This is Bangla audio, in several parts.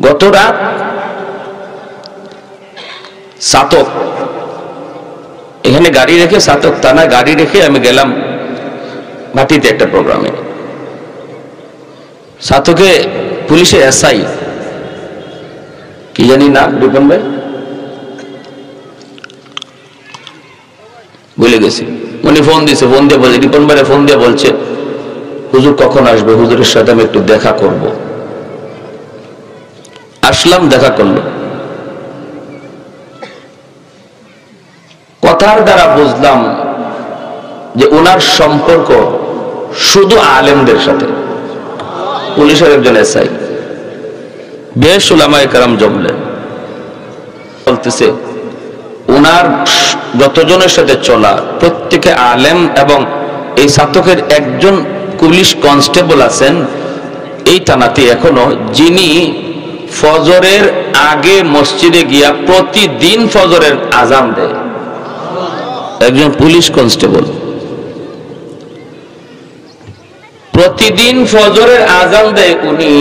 গত রাত সাতক এখানে গাড়ি রেখে, সাতক থানা গাড়ি রেখে আমি গেলাম ভাটিতে একটা প্রোগ্রামে। সাতকে পুলিশে এসআই কি জানি না, রিপন ভাই ভুলে গেছি, উনি ফোন দিছে, ফোন দিয়ে বলছে, রিপন ভাই ফোন দিয়ে বলছে হুজুর কখন আসবে, হুজুরের সাথে আমি একটু দেখা করব। আসলাম, দেখা করলো, কথার দ্বারা বুঝলাম যে ওনার সম্পর্ক শুধু আলেমদের সাথে। পুলিশের একজন এসআই, বেশ উলামায়ে কেরাম জমলেন, বলতেছে ওনার যতজনের সাথে চলা প্রত্যেকে আলেম, এবং এই সাতকের একজন পুলিশ কনস্টেবল আছেন এই থানাতে এখনো, যিনি ফজরের আগে মসজিদে গিয়া প্রতিদিন ফজরের আজান দেয়, একজন পুলিশ কনস্টেবল প্রতিদিন ফজরের আজান দেয় উনি।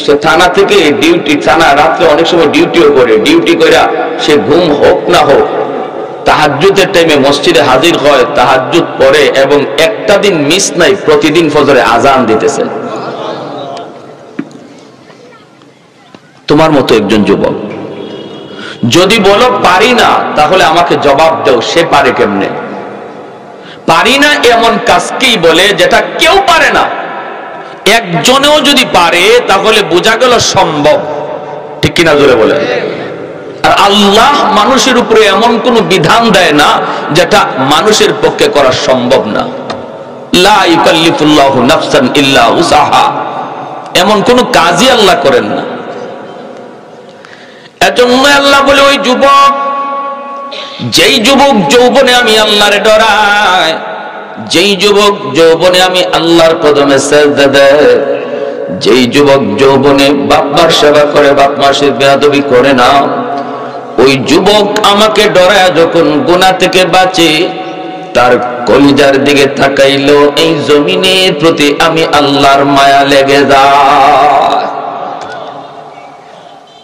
সে থানা থেকে ডিউটি, থানা রাত্রে অনেক সময় ডিউটিও করে, ডিউটি করে সে ঘুম হোক না হোক তাহাজ্জুদের টাইমে মসজিদে হাজির হয়, তাহাজ্জুদ পড়ে, এবং একটা দিন মিস নাই, প্রতিদিন ফজরে আজান দিতেছে। তোমার মতো একজন যুবক যদি বলো পারি না, তাহলে আমাকে জবাব দাও সে পারে কেমনে? পারি না এমন কাজকেই বলে যেটা কেউ পারে না। একজনেও যদি পারে তাহলে বোঝা গেল সম্ভব, ঠিক কিনা জোরে বলে। আর আল্লাহ মানুষের উপরে এমন কোন বিধান দেয় না যেটা মানুষের পক্ষে করা সম্ভব না। লা ইউকাল্লিফুল্লাহু নাফসান ইল্লা উসাহা, এমন কোন কাজই আল্লাহ করেন না। এজন্য আল্লাহ বলে ওই যুবক, যেই যুবক যৌবনে আমি আল্লাহরে ডরায়, যেই যুবক যৌবনে আমি আল্লাহর কদমে সেজদা দেয়, যেই যুবক যৌবনে বাপ মার সেবা করে, বাপ মার সাথে বেয়াদবি করে না, ওই যুবক আমাকে ডরায় যখন গুনাহ থেকে বাঁচে, তার কলিজার দিকে তাকাইলো এই জমিনের প্রতি আমি আল্লাহর মায়া লেগে যায়।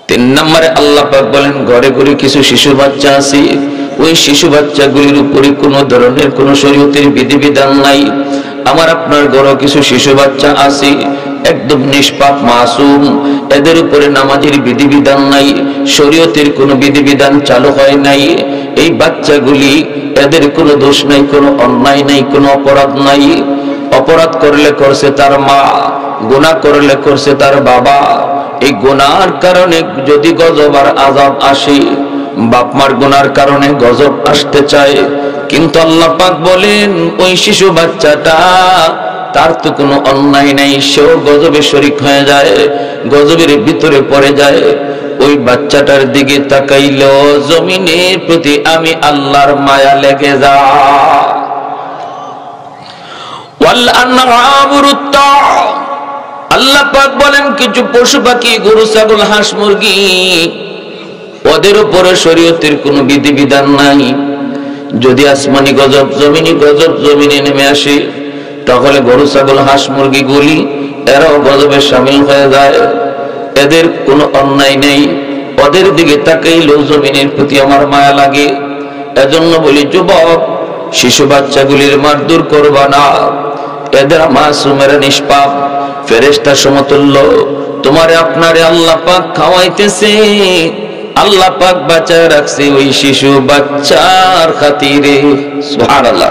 3 নম্বরে আল্লাহ পাক বলেন ঘরে ঘরে কিছু শিশু বাচ্চা আছে, ওই শিশু বাচ্চাগুলির উপরে কোনো ধরনের কোনো শরীয়তের বিধিবিধান নাই। আমার আপনার ঘরে কিছু শিশু বাচ্চা আছে, একদম নিষ্পাপ মাসুম, এদের উপরে নামাজের বিধিবিধান নাই, শরীয়তের কোনো বিধিবিধান চালু হয় নাই। এই বাচ্চাগুলি, এদের কোনো দোষ নাই, কোনো অন্যায় নাই, কোনো অপরাধ নাই। অপরাধ করলে করছে তার মা, গুনাহ করলে করছে তার বাবা। এই গুনার কারণে যদি গজব আর আযাব আসে, বাপ মার গুনার কারণে গজব আসতে চায়, কিন্তু আল্লাহ পাক বলেন ওই শিশু বাচ্চাটা, তার তো কোনো অন্যায় নাই, সেও গজবে শরীক হয়ে যায়, গজবের ভিতরে পড়ে যায়। ওই বাচ্চাটার দিকে তাকাইলো জমিনের প্রতি আমি আল্লাহর মায়া লেগে যায়। ওয়াল আনআমুরুত্তা, আল্লাহ পাক বলেন কিছু পশু পাখি, গরু ছাগল হাঁস মুরগি, ওদের উপরে শরীয়তের কোনো বিধিবিধান নাই। যদি আসমানি গজব, জমিনি গজব জমিনে নেমে আসে, তাহলে গরু ছাগল হাঁস মুরগি গুলি এরাও গজবে শামিল হয়ে যায়। এদের কোনো অন্যায় নেই, ওদের দিকে তাকাইলো জমিনের প্রতি আমার মায়া লাগে। এজন্য বলি যুবক, শিশু বাচ্চাগুলির মারধর করবা না, এদের মাসুমেরা নিষ্পাপ, ফেরেশতা সমতুল্য। তোমারে আপনারে আল্লাহ পাক খাওয়াইতেছে, আল্লাহ পাক বাঁচায় রাখছে ওই শিশু বাচ্চার খাতিরে। সুবহানাল্লাহ।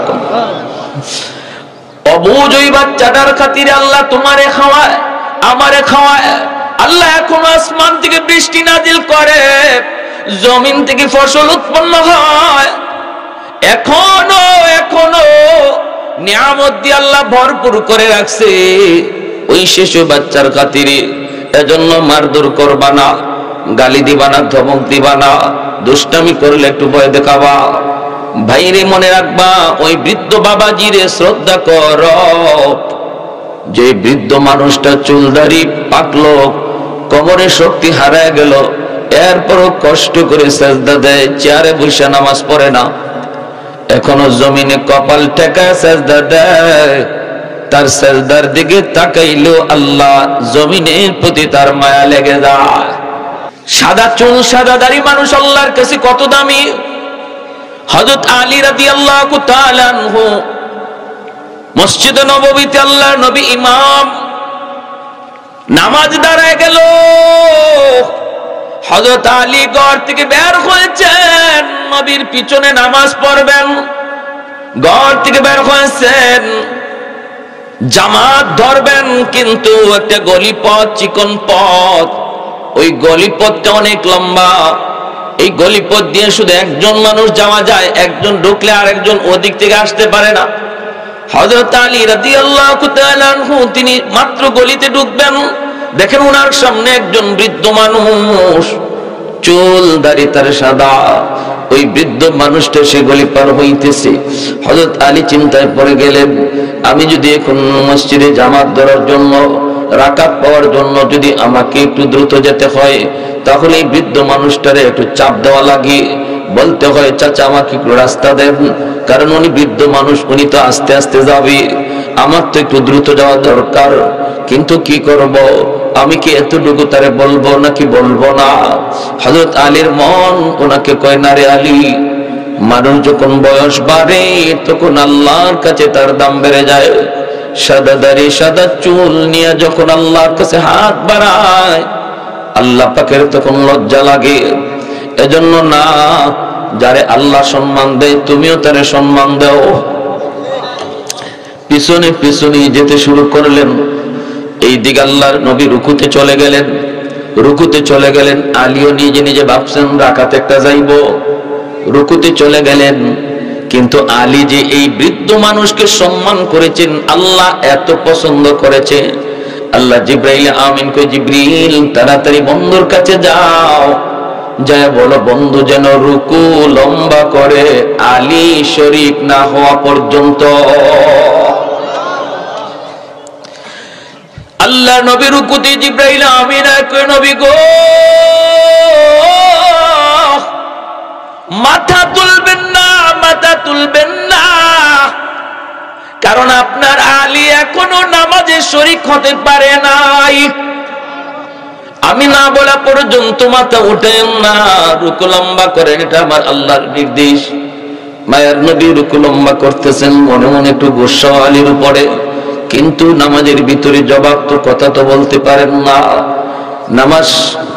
অবুঝ ওই বাচ্চাটার খাতিরে আল্লাহ তোমারে খাওয়ায়, আমারে খাওয়ায়। আল্লাহ এখন আসমান থেকে বৃষ্টি নাজিল করে, জমিন থেকে ফসল উৎপন্ন হয়, এখনো নিয়ামত দিয়ে আল্লাহ ভরপুর করে রাখছে ওই শিশু বাচ্চার খাতিরে। এজন্য মারধর করবা না, গালি দিবা না, ধমক দিবা না, দুষ্টামি করলে একটু ভয় দেখাবা। ভাইরে মনে রাখবা, ওই বৃদ্ধ বাবাজিরে শ্রদ্ধা কর। যে বৃদ্ধ মানুষটা চুলদাড়ি পাকলো, কোমরে শক্তি হারায় গেল, এরপরও কষ্ট করে সেজদা দেয়, চেয়ারে বসে নামাজ পড়ে না, এখনো জমিনে কপাল ঠেকায় সেজদা দেয়, তার সেজদার দিকে তাকাইলো আল্লাহ জমিনের প্রতি তার মায়া লেগে যায়। সাদা চুল সাদা দাড়ি মানুষ আল্লাহর কাছে কত দামি। হযরত আলী রাদিয়াল্লাহু তাআলা আনহু মসজিদে নববীতে আল্লাহর নবী ইমাম, নামাজ দাঁড়ায় গেল। হযরত আলী ঘর থেকে বের হয়েছেন, নবীর পিছনে নামাজ পড়বেন। ঘর থেকে বের হয়েছেন, জামাত ধরবেন, কিন্তু একটা গলিপথ, চিকন পথ, ওই গলিপথটা অনেক লম্বা। এই গলিপথ দিয়ে শুধু একজন মানুষ যাওয়া যায়, একজন ঢুকলে আর একজন ওদিক থেকে আসতে পারে না। হযরত আলী রাদিয়াল্লাহু তাআলা আনহু তিনি মাত্র গলিতে ঢুকবেন, দেখেন ওনার সামনে একজন বৃদ্ধ মানুষ, চুল দাড়ি তার সাদা। ওই বৃদ্ধ মানুষটা সে গলি পার হইতেছে। হযরত আলী চিন্তায় পড়ে গেলেন, আমি যদি এখন মসজিদে জামাত ধরার জন্য, রাকাত পাওয়ার জন্য যদি আমাকে একটু দ্রুত যেতে হয়, তাহলে এই বৃদ্ধ মানুষটারে একটু চাপ দেওয়া লাগে, বলতে হয় চাচা আমাকে একটু রাস্তা দেন, কারণ উনি বৃদ্ধ মানুষ, উনি তো আস্তে আস্তে যাবে, আমার তো একটু দ্রুত যাওয়া দরকার। কিন্তু কি করব, আমি কি এতটুকু তারে বলবো নাকি বলবো না? হযরত আলীর মন ওনাকে কয়, না রে আলী, মানুষ যখন বয়স বাড়ে তখন আল্লাহর কাছে তার দাম বেড়ে যায়। সাদা দাড়ি সাদা চুল নিয়ে যখন আল্লাহর কাছে হাত বাড়ায়, আল্লাহ পাকের তখন লজ্জা লাগে। এজন্য না, যারে আল্লাহ সম্মান দেয় তুমিও তারে সম্মান দাও। পিছনে পিছনে যেতে শুরু করলেন। এই দিকে আল্লাহর নবী রুকুতে চলে গেলেন, রুকুতে চলে গেলেন। আলীও নিজে নিজে ভাবছেন রাকাত একটা যাইব, রুকুতে চলে গেলেন। কিন্তু আলী যে এই বৃদ্ধ মানুষকে সম্মান করেছেন, আল্লাহ এত পছন্দ করেছে, আল্লাহ জিব্রাইল আমিন কই, জিব্রিল তাড়াতাড়ি বন্ধুর কাছে যাও, যায় বলো বন্ধু যেন রুকু লম্বা করে আলী শরীক না হওয়া পর্যন্ত। আল্লাহ নবী রুকুতে, জিব্রাইল আমিন কই, নবী গো মাথা তুলবেন না, মাথা তুলবেন না, কারণ আপনার আলী এখনো নামাজে শরীক হতে পারে নাই। আমি না বলা পর্যন্ত মাথা উঠেন না, রুকু লম্বা করেন, এটা আমার আল্লাহর নির্দেশ। মায়ের নবী রুকু লম্বা করতেছেন, মনে মনে একটু গুসা আলীর উপরে, কিন্তু নামাজের ভিতরে জবাব তো কথা তো বলতে পারেন না। নামাজ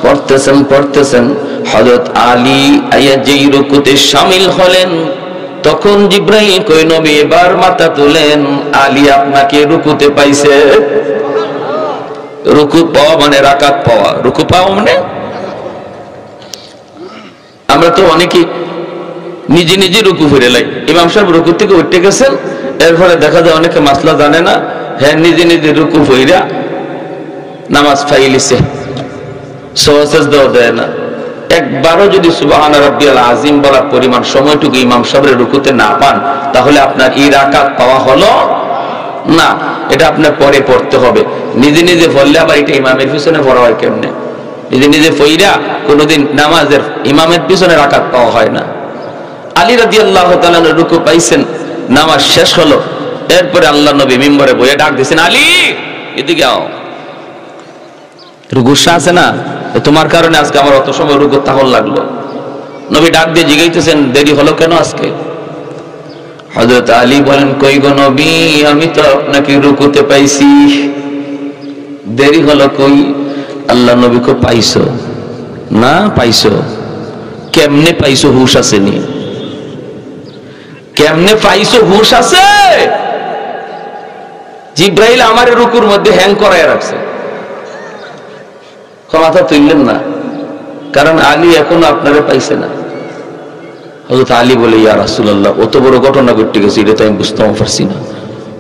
পড়তেছেন পড়তেছেন, হযরত আলী আইয়া যেই রুকুতে শামিল হলেন, তখন জিব্রাইল কই, নবী এবার মাথা তুলেন, আলী আপনাকে রুকুতে পাইছে। রুকু পাওয়া মানে রাকাত পাওয়া, রুকু পাওয়া মানে, আমরা তো অনেকে নিজে নিজে রুকু ফিরে লাই। ইমাম সাহেব রুকু থেকে উঠে গেছেন, এরপরে দেখা যায় অনেকে মাসলা জানে না, হ্যাঁ নিজে নিজে রুকু ফিরা নামাজ ফাইলিছে, সওয়াজ দেয় না। একবারও যদি সুবহান রাব্বিয়াল আযীম বলার পরিমাণ সময়টুকু ইমাম সাহেবের রুকুতে না পান, তাহলে আপনার এই রাকাত পাওয়া হলো না। এটা আপনার পরে পড়তে হবে। নিজে নিজে পড়লে আবার এটা ইমামের পিছনে পড়া হয় কেমনে? নিজে নিজে পড়া কোনোদিন নামাজের ইমামের পিছনে রাকাত পাওয়া হয় না। আলী রাদিয়াল্লাহু তাআলা রুকু পাইছেন, নামাজ শেষ হলো, এরপরে আল্লাহ নবী মিম্বরে বসে ডাক দিয়েছেন, আলী এদিকে আও। গুসা আছে না, তোমার কারণে আজকে আমার অত সময় রুকু তাহল লাগলো। নবী ডাক দিয়ে জিজ্ঞাসা, দেরি হলো কেন আজকে? হযরত আলী বলেন, কই গো নবী, আমি তো আপনাকে রুকুতে পাইছি, দেরি হলো কই? আল্লাহ নবী কো, পাইছো না? পাইছো কেমনে পাইছো? হুশ আসেনি? কেমনে পাইছো? হুশ আছে? জিব্রাইল আমার রুকুর মধ্যে হ্যাং করায় রাখছে। মাথা তুললেন না, কারণ আলী এখনো আপনারা পাইছে না। হযরত আলী বলে, ইয়া রাসূলুল্লাহ, অত বড় ঘটনা ঘটে গেছে, এটা তো আমি বুঝতে পারছি না।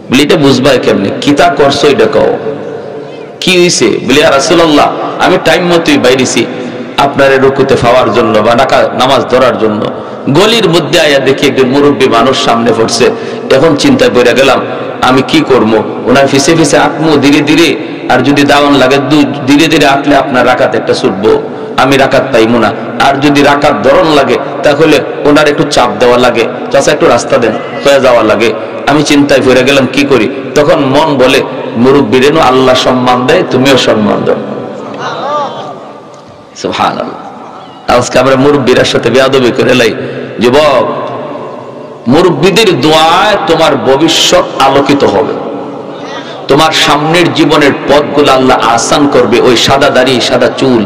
বলি, এটা বুঝবা কেমনে? কিতা করছো এটা কও, কি হইছে? বলি, ইয়া রাসূলুল্লাহ, আমি টাইম মতোই বাইরেছি আপনার রুকুতে পাওয়ার জন্য বা নামাজ ধরার জন্য। গলির মধ্যে আয়া দেখি একজন মুরব্বী মানুষ সামনে পড়ছে। এখন চিন্তায় পড়ে গেলাম, আমি কি করবো? ওনার ফিসে ফিসে আঁকমো ধীরে ধীরে, আর যদি দাওয়ান লাগে ধীরে ধীরে আঁকলে আপনার রাকাত একটা ছুটবো, আমি রাকাত পাইবো না। আর যদি রাকাত ধরন লাগে, তাহলে ওনার একটু চাপ দেওয়া লাগে, চাচা একটু রাস্তা দেন, হয়ে যাওয়া লাগে। আমি চিন্তায় পড়ে গেলাম, কি করি? তখন মন বলে, মুরব্বীরেনও আল্লাহ সম্মান দেয়, তুমিও সম্মান দাও। সুবহানাল্লাহ। আজকে আমরা মুরব্বীর সাথে বেয়াদবি করে লাই। যুবক, মুরব্বীদের দোয়ায় তোমার ভবিষ্যৎ আলোকিত হবে, তোমার সামনের জীবনের পথগুলো আল্লাহ আসান করবে। ওই সাদা দাড়ি সাদা চুল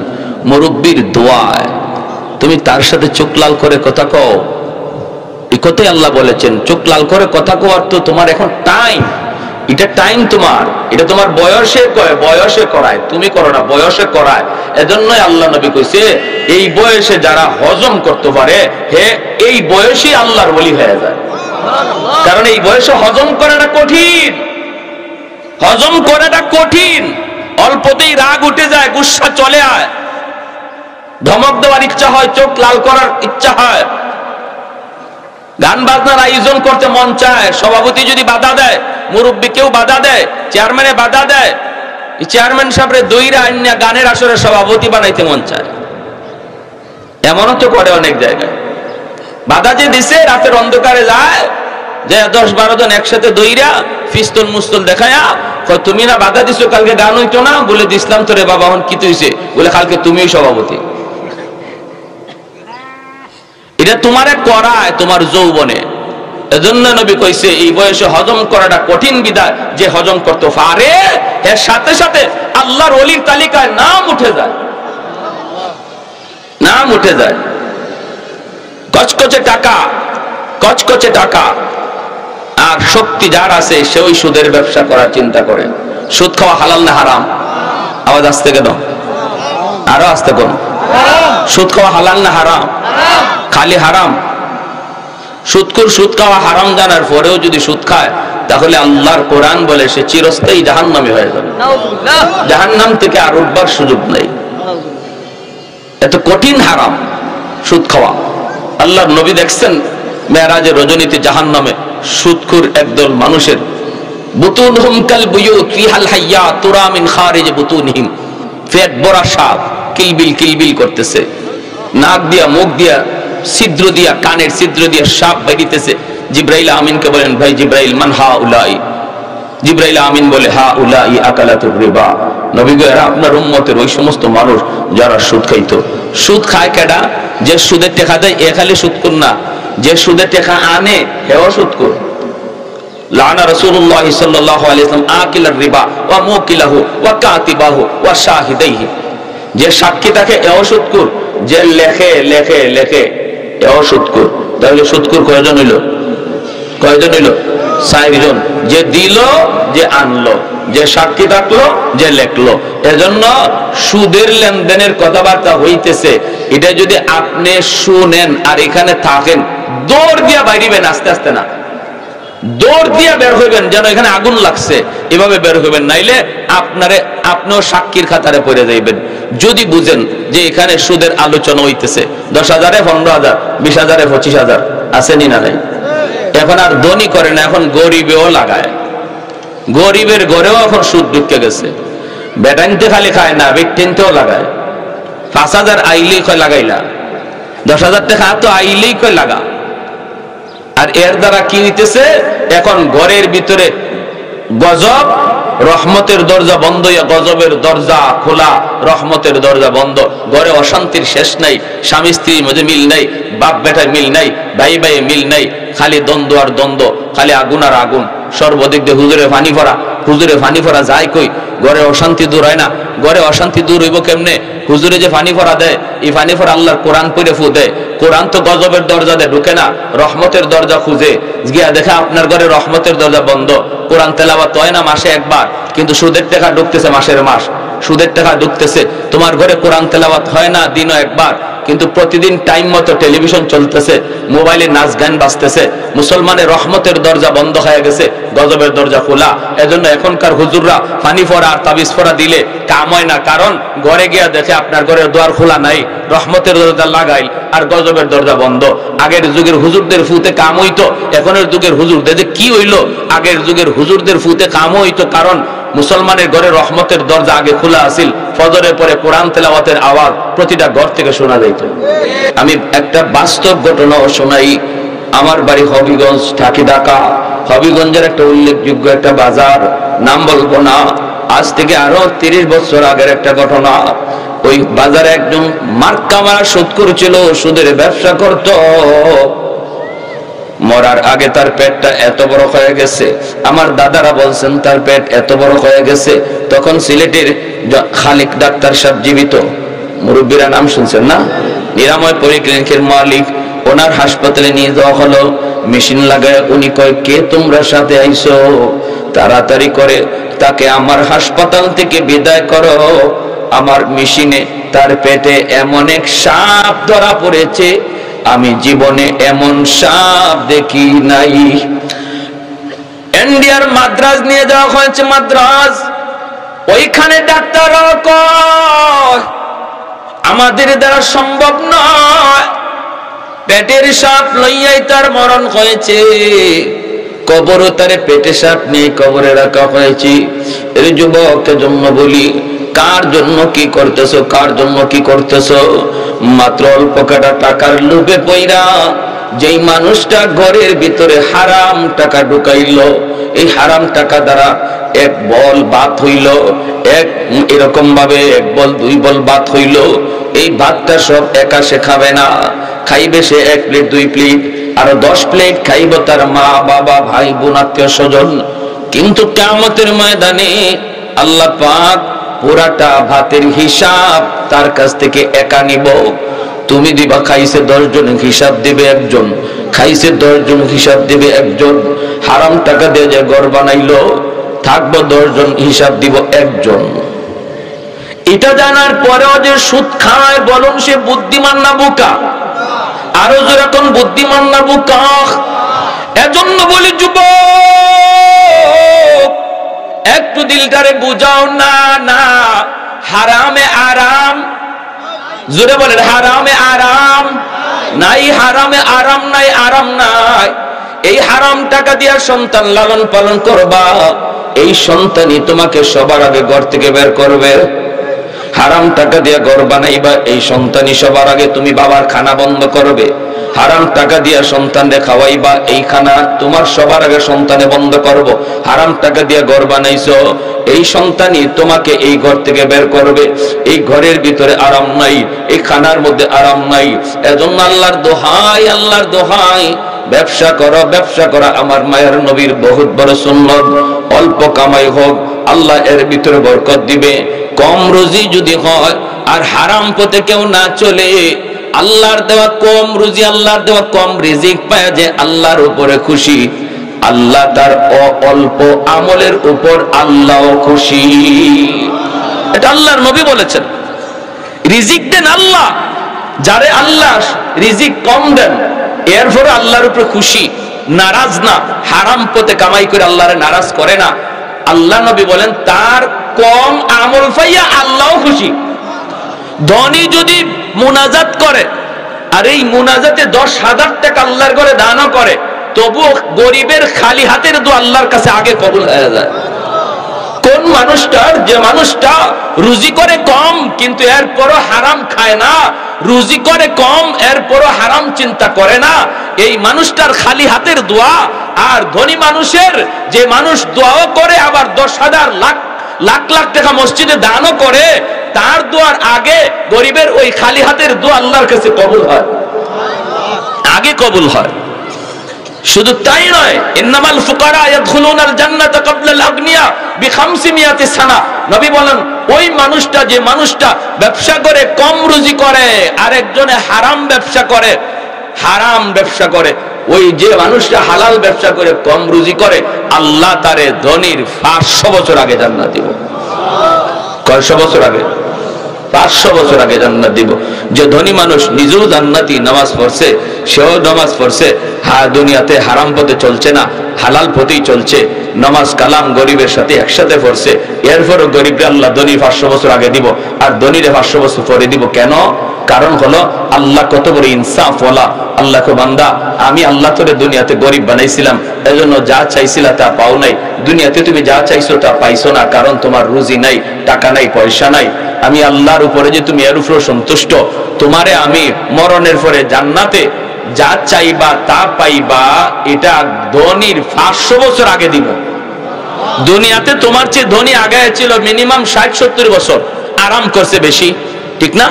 মুরব্বীর দোয়ায়, তুমি তার সাথে চোখ লাল করে কথা কও। এই কথাই আল্লাহ বলেছেন, চোখ লাল করে কথা কওয়ার তো তোমার এখন টাইম, এটা টাইম তোমার, এটা তোমার বয়সে কয়, বয়সে করায়, তুমি করো না, বয়সে করায়। এজন্যই আল্লাহ নবী কইছে, এই বয়সে যারা হজম করতে পারে, হে এই বয়সে আল্লাহর ওলি হয়ে যায়। কারণ এই বয়সে হজম করাটা কঠিন, হজম করাটা কঠিন। অল্পতেই রাগ উঠে যায়, গুসা চলে আয়, ধমক দেওয়ার ইচ্ছা হয়, চোখ লাল করার ইচ্ছা হয়, গান বাজনার আয়োজন করতে মন চায়। সভাপতি যদি বাধা দেয়, মুরব্বী কেউ বাধা দেয়, চেয়ারম্যানে বাধা দেয়, চেয়ারম্যান সাহেবরে দইরা আইনা গানের আসরে সভাপতি বানাইতে মন চায়। এমনও তো করে অনেক জায়গায়। বাধা যে দিছে, রাতের অন্ধকারে যায়, যে 10-12 জন একসাথে দইরা পিস্তল মুস্তল দেখায়া, তুমি না বাধা দিছো, কালকে গান হইতো না, বলে দিছিলাম তোরে বাবা, এখন কি হইছে, বলে কালকে তুমিই সভাপতি। এটা তোমারে করায় তোমার যৌবনে। এজন্য নবী কইছে, এই বয়সে হজম করাটা কঠিন বিধায়, যে হজম করতে পারে এর সাথে সাথে আল্লাহর ওলির তালিকায় নাম উঠে যায়, নাম উঠে যায়। কচকচে টাকা, কচকচে টাকা আর শক্তি যার আছে, সে ওই সুদের ব্যবসা করার চিন্তা করে। সুদ খাওয়া হালাল না হারাম? আওয়াজ আসতে কেন, আরো আসতে কোন? সুদ খাওয়া হালাল না হারাম? খালি হারাম। সুদখোর সুদ খাওয়া হারাম জানার পরেও যদি সুদ খায়, তাহলে আল্লাহর কোরআন বলে সে চিরস্থায়ী জাহান্নামী হয়ে যাবে, জাহান্নাম থেকে আর উঠবার সুযোগ নেই। এত কঠিন হারাম সুদ খাওয়া। আল্লাহর নবী দেখছেন মেরাজের রজনীতে জাহান্নামে সুদখোর একদল মানুষের বুতুনহুম কাল বুয়ুত ফিহাল হাইয়া তুরা মিন খারিজ বুতুনহিম, পেট ভরা সাপ কিলবিল কিলবিল করতেছে, নাক দিয়া মুখ দিয়া ছিদ্র দিয়া, কানের ছিদ্র দিয়া সাপ বেরিতেছে। জিব্রাইল আমিনকে বলেন, ভাই জিব্রাইল, মান হাউলাই? জিব্রাইল আমিন বলে, হাউলাই আকালাতুর রিবা। নবী গো, এরা আপনার উম্মতের ওই সমস্ত মানুষ যারা সুদ খাইতো। সুদ খায় কেডা? যে সুদের টাকা দেয় এ খালি সুদখোর না, যে সুদের টাকা আনে হেও সুদখোর। লানা রাসূলুল্লাহ সাল্লাল্লাহু আলাইহি ওয়াসাল্লাম আকিলার রিবা ওয়া মুকিলাহু ওয়া কাতিবাহু ওয়া শাহিদাইহি। যে সাক্ষী থাকে এও সুদখোর, যে লেখে লেখে লেখে এও সুদখোর। তাহলে সুদখোর কয়জন হইল? কয়জন হইল? 4 জন। যে দিল, যে আনলো, যে সাক্ষী থাকলো, যে লেখলো। এজন্য সুদের লেনদেনের কথাবার্তা হইতেছে, এটা যদি আপনি শুনেন আর এখানে থাকেন, দৌড় দিয়া বাইরিবেন, আস্তে আস্তে না, দৌড় দিয়া বের হইবেন, যেন এখানে আগুন লাগছে এভাবে বের হইবেন, নাইলে আপনিও সাক্ষীর খাতারে পড়ে যাইবেন। যদি বুঝেন যে এখানে সুদের আলোচনা হইতেছে, 10,000-এ 15,000, 20,000-এ 25,000 আসেনি না নাই? এখন আর ধনী করে না, এখন গরিবেও লাগায়, গরিবের ঘরেও এখন সুদ ঢুকে গেছে। বেটাইনতে খালি খায় না, বেটিনতেও লাগায়। 5,000 আইলেই কয় লাগাইলা, 10,000 টাকা তো আইলেই কয় লাগা। আর এর দ্বারা কি হইতেছে, এখন ঘরের ভিতরে গজব, রহমতের দরজা বন্ধ, গজবের দরজা খোলা, রহমতের দরজা বন্ধ। ঘরে অশান্তির শেষ নাই, স্বামী স্ত্রীর মধ্যে মিল নাই, বাপ বেটায় মিল নাই, ভাই ভাই মিল নাই, খালি দ্বন্দ্ব আর দ্বন্দ্ব, খালি আগুন আর আগুন। সর্বদিক দিয়ে হুজুরে পানি ভরা, হুজুরে পানি ভরা যায় কই? ঘরে অশান্তি দূর হয় না। ঘরে অশান্তি দূর হইব কেমনে? হুজুরে যে পানি ভরা দেয়, এই পানি ভরা আল্লাহর কোরআন পড়ে ফু দেয়। কোরআন তো গজবের দরজা দেয়, ঢুকে না, রহমতের দরজা খুঁজে গিয়া দেখে আপনার ঘরে রহমতের দরজা বন্ধ। কোরআন তেলাওয়াত হয় না মাসে একবার, কিন্তু সুদের টাকা ঢুকতেছে মাসের মাস, সুদের টাকা ঢুকতেছে। তোমার ঘরে কোরআন তেলাওয়াত হয় না দিনও একবার, কিন্তু প্রতিদিন টাইম মতো টেলিভিশন চলতেছে, মোবাইলে নাচ গান বাজতেছে। মুসলমানের রহমতের দরজা বন্ধ হয়ে গেছে, গজবের দরজা খোলা। এজন্য এখনকার হুজুররা পানি ফোড়া আর তাবিজ ফোড়া দিলে কাম হয় না, কারণ ঘরে গিয়া দেখে আপনার ঘরের দুয়ার খোলা নাই, রহমতের দরজা লাগাইল আর গজবের দরজা বন্ধ। আগের যুগের হুজুরদের ফুতে কাম হইতো, এখনের যুগের হুজুরদের কি হইলো? আগের যুগের হুজুরদের ফুতে কাম হইতো, কারণ মুসলমানের ঘরে রহমতের দরজা আগে খোলা আছিল। ফজরের পরে কোরআন তেলাওয়াতের আওয়াজ প্রতিটা ঘর থেকে শোনা যাইত। আমি একটা বাস্তব ঘটনাও শোনাই। আমার বাড়ি হবিগঞ্জ, ঢাকা। হবিগঞ্জের একটা উল্লেখযোগ্য একটা বাজার, নাম বলবো না, আজ থেকে আরো 30 বছর আগের একটা ঘটনা। ওই বাজারে একজন মার্কা মারা সুদ করেছিল, সুদের ব্যবসা করত। মরার আগে তার পেটটা এত বড় হয়ে গেছে, আমার দাদারা বলছেন তার পেট এত বড় হয়ে গেছে। তখন সিলেটের খালিক ডাক্তার সাহেব জীবিত, মুরব্বীরা নাম শুনছেন না, নিরাময় পলিক্লিনিকের মালিক, ওনার হাসপাতালে নিয়ে যাওয়া হলো। মেশিন লাগায় উনি কয়, কে তোমরা সাথে আইছো? তাড়াতাড়ি করে তাকে আমার হাসপাতাল থেকে বিদায় করো। আমার মেশিনে তার পেটে এমন এক সাপ ধরা পড়েছে, আমি জীবনে এমন সাপ দেখি নাই। ইন্ডিয়ার মাদ্রাজ নিয়ে যাওয়া হয়েছে, মাদ্রাজ। ওইখানে ডাক্তাররা কয় আমাদের দ্বারা সম্ভব নয়, পেটের সাপ লইয়াই তার মরণ হয়েছে। কবরও তারে পেটে সাপ নিয়ে কবরে রাখা হয়েছে। এই যুবকের জন্য বলি, কার জন্য কি করতেছো, কার জন্য কি করতেছো? মাত্র অল্প কাটা টাকার লোভে পইরা যেই মানুষটা ঘরের ভিতরে হারাম টাকা ঢুকাইল, এই হারাম টাকা দ্বারা এক বল ভাত হইল, এরকম ভাবে এক বল দুই বল ভাত হইল। এই ভাতটা সব একা সে খাবে না, খাইবে সে 1 প্লেট 2 প্লেট আরো 10 প্লেট খাইব তার মা বাবা ভাই বোন আত্মীয় স্বজন। কিন্তু কিয়ামতের ময়দানে আল্লাহ পাক পুরাটা ভাতের হিসাব তার কাছ থেকে একা নিব। তুমি দিবা, খাইছে 10 জন, হিসাব দিবে একজন, খাইছে 10 জন, হিসাব দিবে একজন। হারাম টাকা দিয়ে যে ঘর বানাইলো, থাকবো 10 জন, হিসাব দিব একজন। এটা জানার পরেও যে সুদ খায়, বলুন সে বুদ্ধিমান না বোকা? আরো যেরকম বুদ্ধিমান না বোকা? এজন্য বলি যুবক, একটু দিলটারে বুঝাও না। না, হারামে আরাম, জোরে বলেন, হারামে আরাম নাই, হারামে আরাম নাই, আরাম নাই। এই হারাম টাকা দিয়া সন্তান লালন পালন করবা, এই সন্তানই তোমাকে সবার আগে ঘর থেকে বের করবে। হারাম টাকা দিয়া ঘর বানাইবা, এই সন্তানই সবার আগে তুমি বাবার খানা বন্ধ করবে। হারাম টাকা দিয়া সন্তানরে খাওয়াইবা, এই খানা তোমার সবার আগে সন্তানে বন্ধ করব। হারাম টাকা দিয়া ঘর বানাইছো, এই সন্তানই তোমাকে এই ঘর থেকে বের করবে। এই ঘরের ভিতরে আরাম নাই, এই খানার মধ্যে আরাম নাই। এজন্য আল্লাহর দোহাই, আল্লাহর দোহাই, ব্যবসা করো, ব্যবসা করা আমার মায়ের নবীর বহুত বড় সুন্নত। অল্প কামাই হোক, আল্লাহ এর ভিতরে বরকত দিবে। কম রুজি যদি হয় আর হারাম পথে কেউ না চলে, আল্লাহর দেওয়া কম রুজি, আল্লাহর দেওয়া কম রিজিক পায় যে আল্লাহর উপরে খুশি, আল্লাহ তার অল্প আমলের উপর আল্লাহও খুশি। এটা আল্লাহর নবী বলেছেন। রিজিক দেন আল্লাহ, যারে আল্লাহ রিজিক কম দেন এরপরে আল্লাহর উপরে খুশি, নারাজ না। হারাম পথে কামাই করে আল্লাহরে নারাজ করে না। আল্লাহ নবী বলেন তার কম আমল পাইয়া আল্লাহও খুশি। ধনী যদি মুনাজাত করে আর এই মুনাজাতে 10,000 টাকা আল্লাহর ঘরে দানও করে, তবু গরিবের খালি হাতের দোয়া আল্লাহর কাছে আগে কবুল হয়ে যায়। কোন মানুষটার, যে মানুষটা রুজি করে কম কিন্তু এরপরও হারাম খায় না, রুজি করে কম এরপরও হারাম চিন্তা করে না, এই মানুষটার খালি হাতের দোয়া আর ধনী মানুষের, যে মানুষ দোয়াও করে আবার 10,000 লাখ লাখ টাকা মসজিদে দানও করে, তার দোয়ার আগে গরিবের ওই খালি হাতের দোয়া আল্লাহর কাছে কবুল হয়, আগে কবুল হয়। শুধু তাই নয়, ইন্নামাল ফুকারা ইয়াদখুলুনাল জান্নাতা ক্বাবলাল আগনিয়া বি500 সানা। নবী বলেন ওই মানুষটা, যে মানুষটা ব্যবসা করে কম রুজি করে আর একজনে হারাম ব্যবসা করে, হারাম ব্যবসা করে, ওই যে মানুষটা হালাল ব্যবসা করে কম রুজি করে, আল্লাহ তারে ধনীর 500 বছর আগে জান্নাত দিব। কয়শো বছর আগে? 500 বছর আগে জান্নাত দিব। যে ধনী মানুষ নিজেও জান্নাতি, নামাজ পড়ছে, সেও নামাজ পড়ছে, দুনিয়াতে হারাম পথে চলছে না, হালাল পথেই চলছে, নামাজ কালাম গরিবের সাথে একসাথে পড়ছে, এরপরও গরিবরা আল্লাহ ধনী 500 বছর আগে দিব আর ধনীরে 500 বছর পরে দিব। কেন? কারণ হলো আল্লাহ কত বড় ইনসাফ ওয়ালা। আল্লাহকে বান্দা, আমি আল্লাহ তোরে দুনিয়াতে গরিব বানাইছিলাম, এজন্য যা চাইছিলা তা পাও নাই। দুনিয়াতে তুমি যা চাইছো তা পাইছো না, কারণ তোমার রুজি নাই, টাকা নাই, পয়সা নাই। আমি আল্লাহর উপরে যে তুমি এর উপরে সন্তুষ্ট, তোমারে আমি মরণের পরে জান্নাতে যা চাইবা তা পাইবা, এটা ধনীর 500 বছর আগে দিব। দুনিয়াতে তোমার চেয়ে ধনী আগে ছিল মিনিমাম 60-70 বছর, আরাম করছে বেশি, ঠিক না?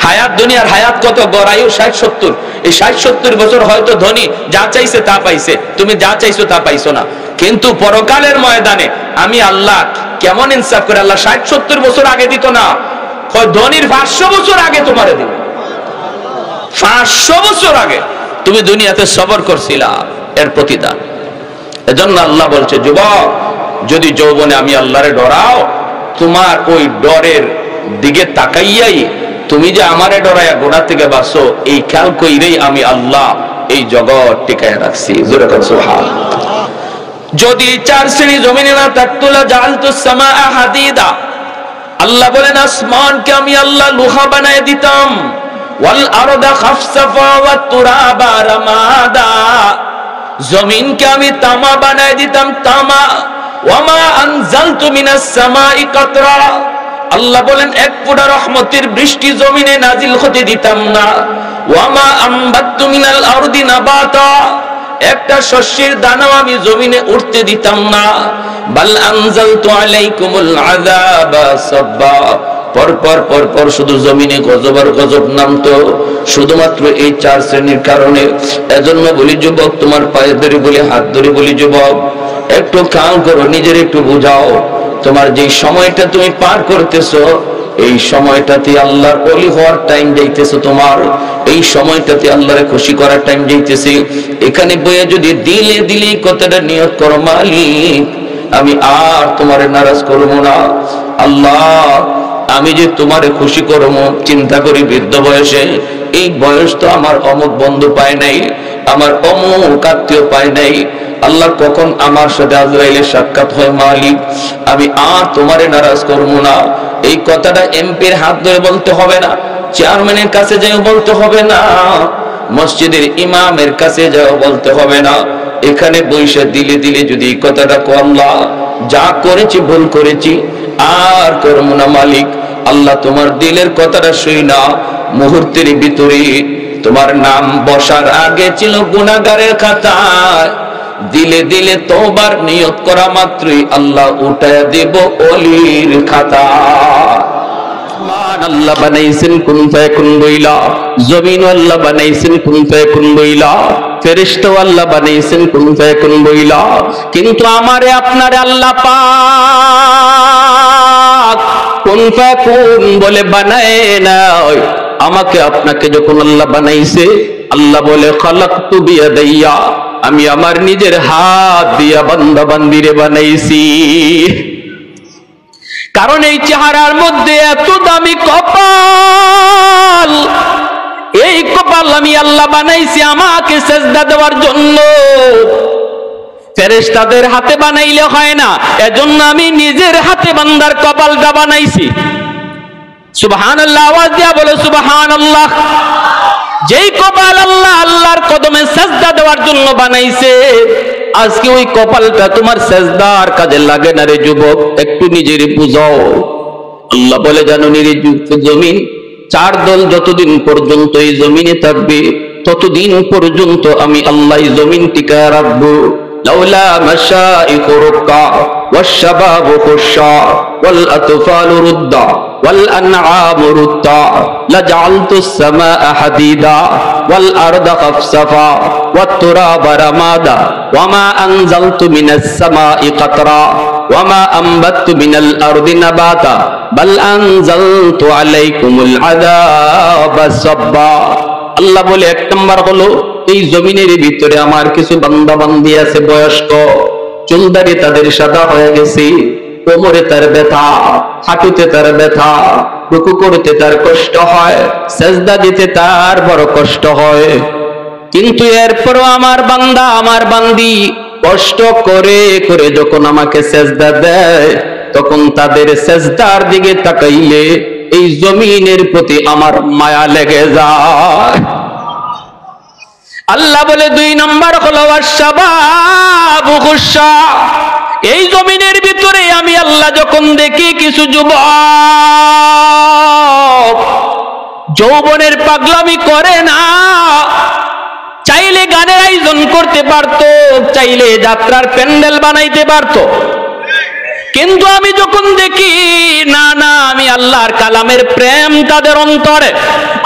হায়াত, দুনিয়ার হায়াত কত? গড় আয়ু 60-70। এই 60-70 বছর হয়তো ধনী যা চাইছে তা পাইছে, তুমি যা চাইছো তা পাইছো না। কিন্তু পরকালের ময়দানে আমি আল্লাহ কেমন ইনসাফ করে, আল্লাহ 60-70 বছর আগে দিত না, ধনীর 500 বছর আগে তোমারে দিবে। 500 বছর আগে তুমি দুনিয়াতে সবর করছিলা, এর প্রতিদান। এজন্য আল্লাহ বলছে, যুবক যদি যৌবনে আমি আল্লাহরে ডরাও, তোমার ওই ডরের দিকে তাকাইয়াই তুমি যে আমারে ডরাইয়া গুনাহ থেকে বাঁচো, এই খেয়াল কইরেই আমি আল্লাহ এই জগৎ টিকায় রাখছি। জোরে কর সুবহানাল্লাহ। যদি 4 শ্রেণী জমিনে না থাকতো, লা জাআলতুস সামাআ হাদিদা, আল্লাহ বলেন আসমানকে আমি আল্লাহ লোহা বানায় দিতাম। ওয়াল আরদা খাফসাফা ওয়াত তুরাবা রামাদা, জমিনকে আমি তামা বানায় দিতাম, তামা। ওয়ামা আনজালতু মিনাস সামাই কাতরা, আল্লাহ বলেন এক ফোঁটা রহমতের বৃষ্টি জমিনে নাজিল হতে দিতাম না। ওয়ামা আমবাততু মিনাল আরদি নাবাতা, একটা শস্যের দানাও আমি জমিনে উঠতে দিতাম না। বাল আনজালতু আলাইকুমুল আযাবা সাব্বা, পর শুধু জমিনে গজব আর গজব নামতো, শুধুমাত্র এই 4 শ্রেণীর কারণে। এজন্য বলি যুবক, তোমার পায়ে ধরে বলি, হাত ধরে বলি, যুবক একটু খেয়াল করো, নিজের একটু বুঝাও। তোমার যে সময়টা তুমি পার করতেছো, এই সময়টাতে আল্লাহর ওলি হওয়ার টাইম যাইতেছে, তোমার এই সময়টাতে আল্লাহরে খুশি করার টাইম যাইতেছে। এখানে বইয়ে যদি দিলে দিলে কথাটা নিয়ত করো, মালিক আমি আর তোমারে নারাজ করবো না, আল্লাহ আমি যে তোমারে খুশি করবো। চিন্তা করি বৃদ্ধ বয়সে, এই বয়স তো আমার অমুক বন্ধু পায় নাই, আমার অমুক আত্মীয় পায় নাই, আল্লাহ কখন আমার সাথে আজরাইলের সাক্ষাৎ হয়, মালিক আমি আর তোমারে নারাজ করবো না। এই কথাটা এমপির হাত ধরে বলতে হবে না, চেয়ারম্যানের কাছে যাও বলতে হবে না, মসজিদের ইমামের কাছে যাও বলতে হবে না। এখানে বৈশা দিলে দিলে যদি এই কথাটা কো, আল্লাহ যা করেছি ভুল করেছি আর করবো না, মালিক আল্লাহ তোমার দিলের কথাটা শুই না। মুহূর্তের ভিতরে তোমার নাম বসার আগে ছিল গুনাহগারের খাতায়, দিলে দিলে তওবার নিয়ত করা মাত্রই আল্লাহ উঠায়া দেব ওলির খাতা। আল্লাহ বানাইছেন কুন ফায়াকুন বইলা, জমিন আল্লাহ বানাইছেন কুন ফায়াকুন বইলা, ফেরেশতা আল্লাহ বানাইছেন কুন ফায়াকুন বইলা। কিন্তু আমারে আপনারে আল্লাহ পাক কুন ফায়াকুন বলে বানায় নাই। আমাকে আপনাকে যখন আল্লাহ বানাইছে, আল্লাহ বলে খালাকতু বিয়াদাইয়া, আমি আমার নিজের হাত দিয়া বান্দা বান্দিরে বানাইছি। কারণ এই চেহারার মধ্যে এত দামি কপাল, এই কপাল আমি আল্লাহ বানাইছি আমাকে সেজদা দেওয়ার জন্য। ফেরেশতাদের হাতে বানাইলে হয় না, এজন্য আমি নিজের হাতে বান্দার কপালটা বানাইছি। সুবহানাল্লাহ, আওয়াজ দিয়া বলো সুবহানাল্লাহ। যেই কপাল আল্লাহ আল্লাহর কদমে সেজদা দেওয়ার জন্য বানাইছে, আজকে ওই কপালটা তোমার সেজদার কাজে লাগে না রে যুবক, একটু নিজের বুঝাও। আল্লাহ বলে, জানো নি রে জমিন, 4 দল যতদিন পর্যন্ত এই জমিনে থাকবে, ততদিন পর্যন্ত আমি আল্লাহ জমিন টিকা রাখবো। লাউলা মাশাইখু রুক্কা ওয়াশ-শাবাবু খুশশা ওয়াল আতফালু রুদ্দা ওয়াল আনআমু রুত্তা লাজআলতুস সামাআ হাদিদা ওয়াল আরদা খাফসাফা ওয়াত তুরাবা রামাদা ওয়ামা আনজালতু মিনাস সামাই কাতরা ওয়ামা আমবাততু মিনাল আরদি নাবাতা বাল আনজালতু আলাইকুমুল আযাবা সাব্বা। আল্লাহ বলে, 1 নাম্বার হলো এই জমিনের ভিতরে আমার কিছু বান্দা বান্দি আছে বয়স্ক, চুলদারি তাদের সাদা হয়ে গেছে, কোমরে তার ব্যথা, হাঁটুতে তার ব্যথা, রুকু করতে তার কষ্ট হয়, সেজদা দিতে তার বড় কষ্ট হয়। কিন্তু এরপরও আমার বান্দা আমার বান্দি কষ্ট করে করে যখন আমাকে সেজদা দেয়, তখন তাদের সেজদার দিকে তাকাইলে এই জমিনের প্রতি আমার মায়া লেগে যায়। আল্লাহ বলে, 2 নম্বর হলো ওয়াশ-শাবাবু খুশশা। এই জমিনের ভিতরে আমি আল্লাহ যখন দেখি কিছু যুবক যৌবনের পাগলামি করে না, চাইলে গানের আয়োজন করতে পারতো, চাইলে যাত্রার প্যান্ডেল বানাইতে পারতো, কিন্তু আমি যখন দেখি না না, আমি আল্লাহর কালামের প্রেম তাদের অন্তরে,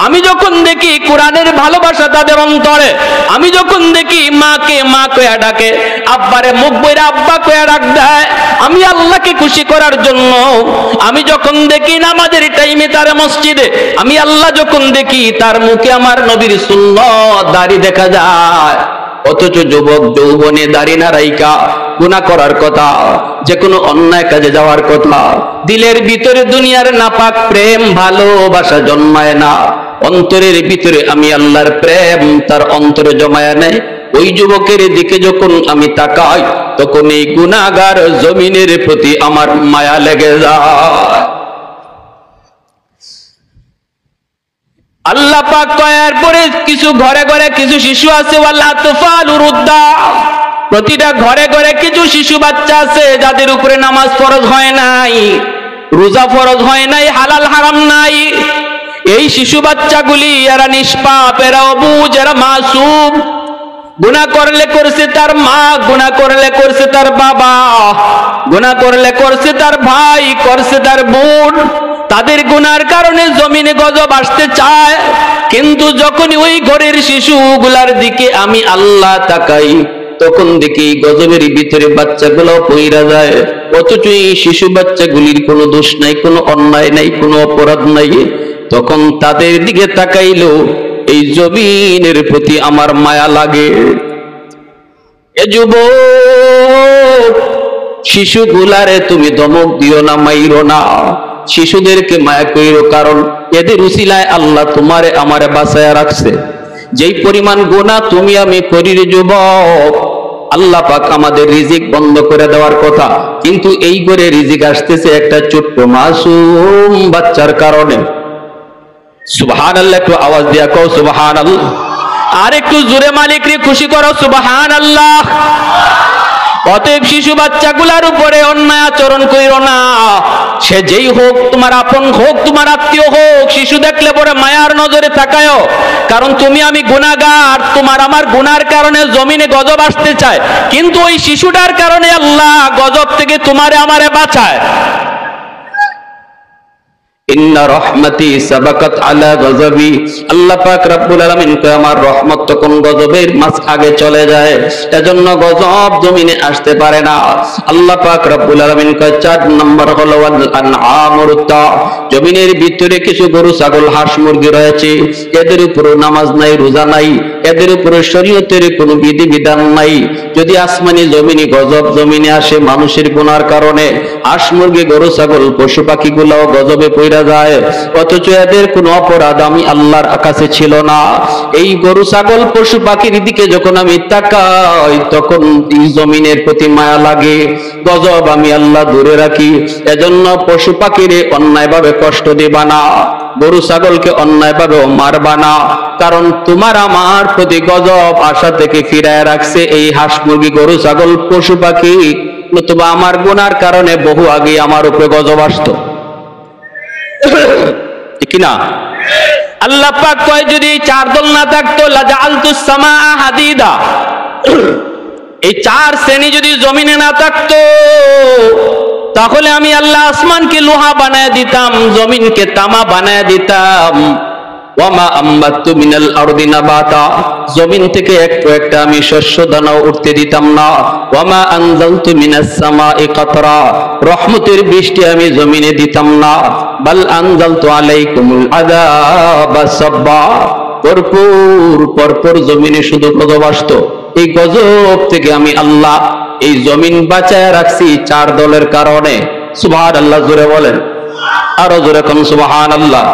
আমি যখন দেখি কোরআনের ভালোবাসা তাদের অন্তরে, আমি যখন দেখি মাকে মা কয়া ডাকে, আব্বারে মুখ বইরা আব্বা কয়া ডাক দেয়, আমি আল্লাহকে খুশি করার জন্য, আমি যখন দেখি নামাজের টাইমে তার মসজিদে, আমি আল্লাহ যখন দেখি তার মুখে আমার নবীর সুন্নাত দাড়ি দেখা যায়, অথচ যুবক যৌবনে দাড়ি না রাইকা গুনাহ করার কথা, যে কোনো অন্যায় কাজে যাওয়ার কথা, দিলের ভিতরে দুনিয়ার নাপাক প্রেম ভালোবাসা জন্মায় না, অন্তরের ভিতরে আমি আল্লাহর প্রেম তার অন্তরে জমায় নেয়। ওই যুবকের দিকে যখন আমি তাকাই, তখন এই গুনাহগার জমিনের প্রতি আমার মায়া লেগে যায়। আল্লাহ পাক কয়ার পরে কিছু ঘরে ঘরে কিছু শিশু আছে, ওয়ালা তুফালু রুদ্দা, প্রতিটা ঘরে ঘরে কিছু শিশু বাচ্চা আছে যাদের উপরে নামাজ ফরজ হয় নাই, রোজা ফরজ হয় নাই, হালাল হারাম নাই। এই শিশু বাচ্চাগুলি এরা নিষ্পাপ, এরা অবুঝ, এরা মাসুম। গুনাহ করলে করছে তার মা, গুনাহ করলে করছে তার বাবা, গুনাহ করলে করছে তার ভাই, করছে তার বোন। তাদের গুনার কারণে জমিনে গজব আসতে চায়, কিন্তু যখন ওই ঘরের শিশুগুলার দিকে আমি আল্লাহ তাকাই, তখন দেখি গজবের ভিতরে বাচ্চাগুলো পইরা যায়, অথচ এই শিশু বাচ্চাগুলির কোনো দোষ নাই, কোনো অন্যায় নাই, কোনো অপরাধ নাই। তখন তাদের দিকে তাকাইলো এই জমিনের প্রতি আমার মায়া লাগে। এ যুবক, শিশুগুলারে তুমি ধমক দিও না, মাইরো না, শিশুদেরকে মায়া কইরো, কারণ এদের উসিলায় আল্লাহ তোমারে আমারে বাঁচায়া রাখছে। যেই পরিমাণ গুনাহ তুমি আমি করি রে যুবক, আল্লাহ পাক আমাদের রিজিক বন্ধ করে দেওয়ার কথা, কিন্তু এই করে রিজিক আসতেছে একটা ছোট্ট মাসুম বাচ্চার কারণে। সুবহানাল্লাহ, একটু আওয়াজ দিয়া কও সুবহানাল্লাহ, আর একটু জোরে মালিককে খুশি করো সুবহানাল্লাহ। অতএব শিশু বাচ্চাগুলার উপরে অন্যায় আচরণ কইরো না, সে যেই হোক, তোমার আপন হোক, তোমার আত্মীয় হোক, শিশু দেখলে পরে মায়ার নজরে তাকায়ও, কারণ তুমি আমি গুনাহগার, তোমার আমার গুনার কারণে জমিনে গজব আসতে চায়, কিন্তু ওই শিশুটার কারণে আল্লাহ গজব থেকে তোমারে আমারে বাঁচায়। ইন্না রহমতি সাবাকাত আলা গজবি, আল্লাহ পাক রব্বুল আলামিন কয় আমার রহমত তখন গজবের মাঝ আগে চলে যায়, এজন্য গজব জমিনে আসতে পারে না। আল্লাহ পাক রব্বুল আলামিন কয় 4 নম্বর হলো ওয়াল আনআমুরতা, জমিনের ভিতরে কিছু গরু ছাগল হাঁস মুরগি রয়েছে, এদের উপরে নামাজ নাই, রোজা নাই, এদের উপরে শরীয়তের কোনো বিধিবিধান নাই। যদি আসমানি জমিনে গজব জমিনে আসে মানুষের গুনার কারণে, হাঁস মুরগি গরু ছাগল পশু পাখিগুলোও গজবে পড়ে যায়, অথচ এদের কোনো অপরাধ আমি আল্লাহর কাছে ছিল না। এই গরু ছাগল পশু পাখির দিকে যখন আমি তাকাই, তখন এই জমিনের প্রতি মায়া লাগে, গজব আমি আল্লাহ দূরে রাখি। এজন্য পশু পাখিরে অন্যায়ভাবে কষ্ট দিবা না, গরু ছাগলকে অন্যায়ভাবে মারবা না, কারণ তোমার আমার প্রতি গজব আশা থেকে ফিরায় রাখছে এই হাঁস মুরগি গরু ছাগল পশু পাখি, নতুবা আমার গুনার কারণে বহু আগে আমার উপরে গজব আসতো, ঠিক না? আল্লাহ পাক কয় যদি 4 দল না থাকতো লাজাআলতুস সামাআ হাদিদা, এই 4 শ্রেণী যদি জমিনে না থাকতো, তাহলে আমি আল্লাহ আসমানকে লোহা বানায় দিতাম, জমিনকে তামা বানায় দিতাম। ওয়ামা আম্বাতু মিনাল আরদি নাবাতা, জমিন থেকে একটু একটা আমি শস্য দানাও উঠতে দিতাম না। ওয়ামা আনজালতু মিনাস সামাই কাতরা, রহমতের বৃষ্টি আমি জমিনে দিতাম না। বাল আনজালতু আলাইকুমুল আযাবা সাব্বা, পরপর জমিনে শুধু গজব আসতো। এই গজব থেকে আমি আল্লাহ এই জমিন বাঁচায় রাখছি 4 দলের কারণে। সুবহানাল্লাহ, জোরে বলেন, আরো জোরে কোন সুবহানাল্লাহ।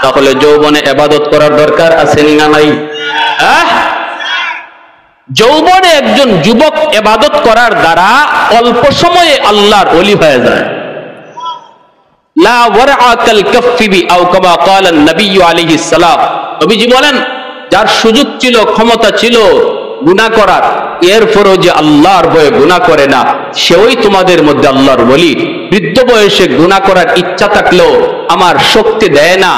তাহলে যৌবনে ইবাদত করার দরকার আছে না নাই? যৌবনে একজন যুবক ইবাদত করার দ্বারা অল্প সময়ে আল্লাহর ওলি হয়ে যায়। লা ওয়ারআ কাল কাফফি আও কামা ক্বালা নবী আলাইহিস সালাম, নবীজি বলেন যার সুযোগ ছিল, ক্ষমতা ছিল গুনাহ করার, এরপরও যে আল্লাহর ভয়ে গুনাহ করে না, সেই তোমাদের মধ্যে আল্লাহর ওলি। বৃদ্ধ বয়সে গুনাহ করার ইচ্ছা থাকলেও আমার শক্তি দেয় না,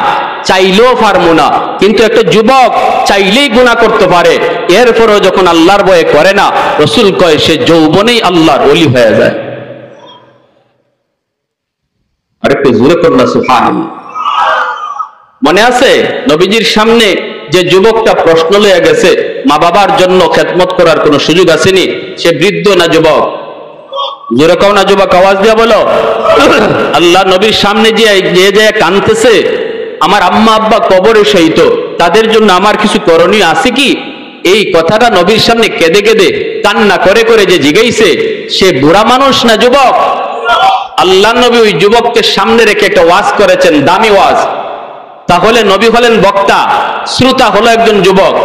চাইলেও পারবো না, কিন্তু একটা যুবক চাইলেই গুনাহ করতে পারে, এরপরও যখন আল্লাহর ভয়ে করে না, রাসূল কয় সে যৌবনেই আল্লাহর ওলি হয়ে যায়। আরেকটু জোরে করুন সুবহানাল্লাহ। মনে আছে নবীজির সামনে যে যুবকটা প্রশ্ন লয়ে গেছে মা বাবার জন্য খেদমত করার কোনো সুযোগ আসেনি, সে বৃদ্ধ না যুবক? জোরে কও না যুবক, আওয়াজ দিয়া বলো। আল্লাহ নবীর সামনে যে কাঁদতেছে, আমার আম্মা আব্বা কবরে শহীদ, তাদের জন্য আমার কিছু করণীয় আছে কি? এই কথাটা নবীর সামনে কেঁদে কেঁদে কান্না করে করে যে জিগাইছে, সে বুড়া মানুষ না যুবক? আল্লাহ নবী ওই যুবককে সামনে রেখে একটা ওয়াজ করেছেন, দামি ওয়াজ। তাহলে নবী হলেন বক্তা, শ্রোতা হলো একজন যুবক,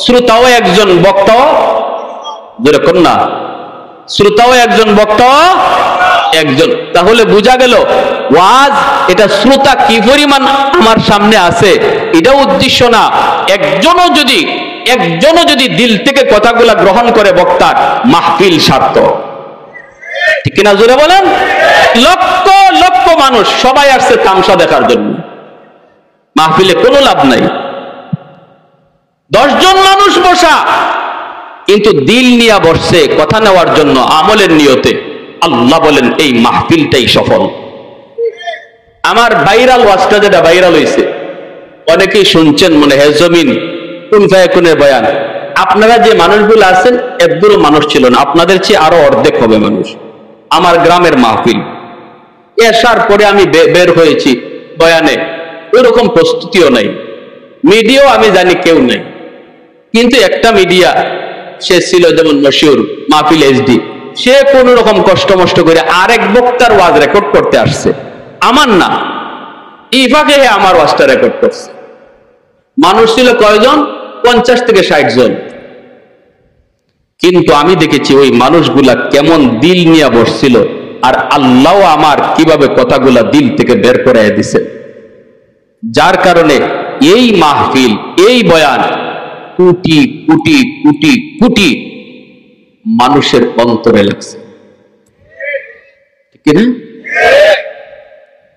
শ্রোতাও একজন বক্তাও, যেরকম না, শ্রোতাও একজন বক্তাও একজন। তাহলে বোঝা গেল ওয়াজ এটা শ্রোতা কি পরিমাণ আমার সামনে আছে এটা উদ্দেশ্য না, একজনও যদি দিল থেকে কথাগুলা গ্রহণ করে বক্তার, মাহফিল সার্থক। ঠিক কিনা জোরে বলেন? লক্ষ লক্ষ মানুষ সবাই আসছে তামসা দেখার জন্য, মাহফিলে কোনো লাভ নাই। 10 জন মানুষ বসা, কিন্তু দিল নিয়ে বসছে কথা নেওয়ার জন্য, আমলের নিয়তে। আল্লাহ বলেন এই মাহফিলটাই সফল। আমার ভাইরাল ওয়াজটা যেটা ভাইরাল হয়েছে, অনেকেই শুনছেন মনে হয়, জমিন কোন ফায়াকুনের বয়ান। আপনারা যে মানুষগুলো আছেন এতগুলো মানুষ ছিল না, আপনাদের চেয়ে আরো অর্ধেক হবে মানুষ। আমার গ্রামের মাহফিল, এসার পরে আমি বের হয়েছি বয়ানে, ওইরকম প্রস্তুতিও নাই, মিডিয়াও আমি জানি কেউ নাই। কিন্তু একটা মিডিয়া সে ছিল যেমন মশিউর মাহফিল এইচডি, সে কোন রকম কষ্ট মষ্ট করে আরেক বক্তার ওয়াজ রেকর্ড করতে আসছে, আমার না, ইফাকে আমার ওয়াজটা রেকর্ড করছে। মানুষ ছিল কয়জন? 50 থেকে 60 জন। কিন্তু আমি দেখেছি ওই মানুষগুলা কেমন দিল নিয়ে বসছিল, আর আল্লাহ আমার কিভাবে কথাগুলা দিল থেকে বের করে দিছে, যার কারণে এই মাহফিল, এই বয়ান কোটি কোটি কোটি কোটি মানুষের অন্তরে লাগছে। ঠিক না?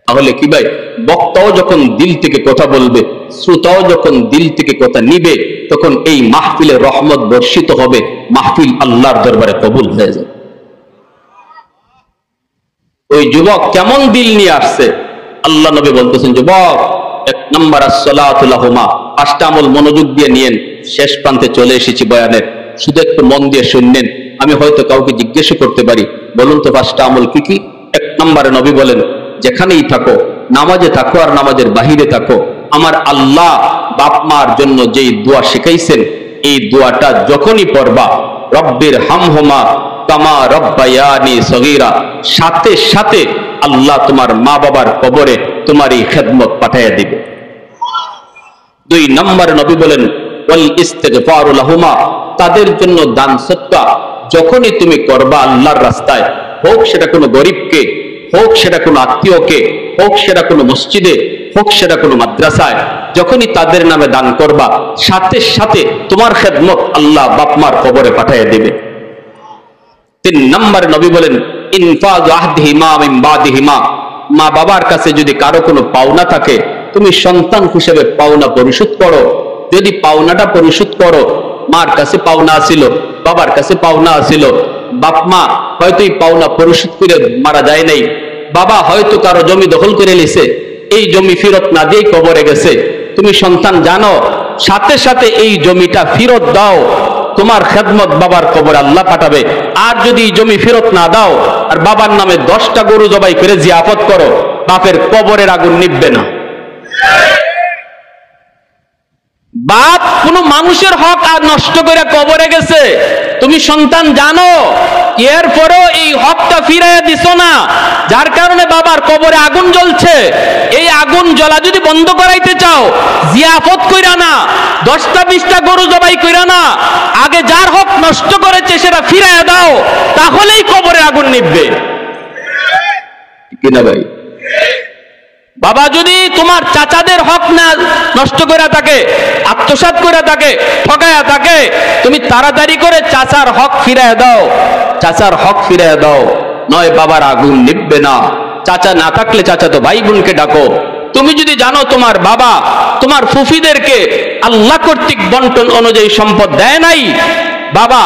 তাহলে কি ভাই, বক্তাও যখন দিল থেকে কথা বলবে, শ্রোতাও যখন দিল থেকে কথা নিবে, তখন এই মাহফিলে রহমত বর্ষিত হবে, মাহফিল আল্লাহর দরবারে কবুল হয়ে যাবে। ওই যুবক কেমন দিল নিয়ে আসছে, আল্লাহ নবী বলতেছেন, যুবক 1 নম্বর আসসালাতু লাহুমা, 5টা আমল মনোযোগ দিয়ে নিয়েন। শেষ প্রান্তে চলে এসেছি বয়ানের, শুধু একটু মন দিয়ে শুনলেন। আমি হয়তো কাউকে জিজ্ঞেস করতে পারি, বলুন তো 5টা আমল কি কি? 1 নম্বরে নবী বলেন, যেখানেই থাকো, নামাজে থাকো আর নামাজের বাহিরে থাকো, আমার আল্লাহ বাপ মার জন্য যেই দোয়া শিখাইছেন, এই দোয়াটা যখনই পড়বা, রব্বির হামহুমা কামা রব্বায়ানি সগীরা, সাথে সাথে আল্লাহ তোমার মা বাবার কবরে তোমার এই খেদমত পাঠাইয়া দিবে। 2 নম্বরে নবী বলেন, ওয়াল ইস্তিগফারু লাহুমা, তাদের জন্য দান সদকা যখনই তুমি করবা আল্লাহর রাস্তায়, হোক সেটা কোনো গরিবকে, হোক সেটা কোনো আত্মীয়কে, হোক সেটা কোনো মসজিদে, হোক সেটা কোনো মাদ্রাসায়, যখনই তাদের নামে দান করবা, সাথে সাথে তোমার খেদমত আল্লাহ বাপমার কবরে পাঠিয়ে দিবে। 3 নম্বরে নবী বলেন, ইনফাযু আহদিহিমা মিন বাদিহিমা, মা বাবার কাছে যদি কারো কোনো পাওনা থাকে, তুমি সন্তান হিসেবে পাওনা পরিশোধ করো। যদি পাওনাটা পরিশোধ করো, মার কাছে পাওনা আছিল, বাবার কাছে পাওনা আছিল, বাপ মা হয়তো এই পাওনা পরিশোধ করে মারা যায় নাই, বাবা হয়তো কারো জমি দখল করে নিছে, এই জমি ফেরত না দিয়ে কবরে গেছে, তুমি সন্তান জানো, সাথে সাথে এই জমিটা ফেরত দাও, তোমার খেদমত বাবার কবরে আল্লাহ পাঠাবে। আর যদি জমি ফেরত না দাও আর বাবার নামে 10টা গরু জবাই করে জিয়াফত করো, বাপের কবরের আগুন নিভবে না। বাপ কোন মানুষের হক আর নষ্ট করে কবরে গেছে, তুমি সন্তান জানো, এরপরেও এই হকটা ফিরাইয়া দিছো না, যার কারণে বাবার কবরে আগুন জ্বলছে। এই আগুন জ্বলা যদি বন্ধ করাইতে চাও, জিয়াফত কইরা না, 10টা 20টা গরু জবাই কইরা না, আগে যার হক নষ্ট করেছে সেটা ফিরাইয়া দাও, তাহলেই কবরে আগুন নিভবে। কিনা ভাই? বাবা যদি তোমার চাচাদের হক না নষ্ট করে থাকে, আত্মসাৎ করে থাকে, ঠকায়া থাকে, তুমি তাড়াতাড়ি করে চাচার হক ফিরাইয়া দাও, চাচার হক ফিরাইয়া দাও, নয় বাবার আগুন নিভবে না। চাচা না থাকলে চাচা তো ভাই বোনকে ডাকো। তুমি যদি জানো তোমার বাবা তোমার ফুফিদেরকে আল্লাহ কর্তৃক বন্টন অনুযায়ী সম্পদ দেয় নাই, বাবা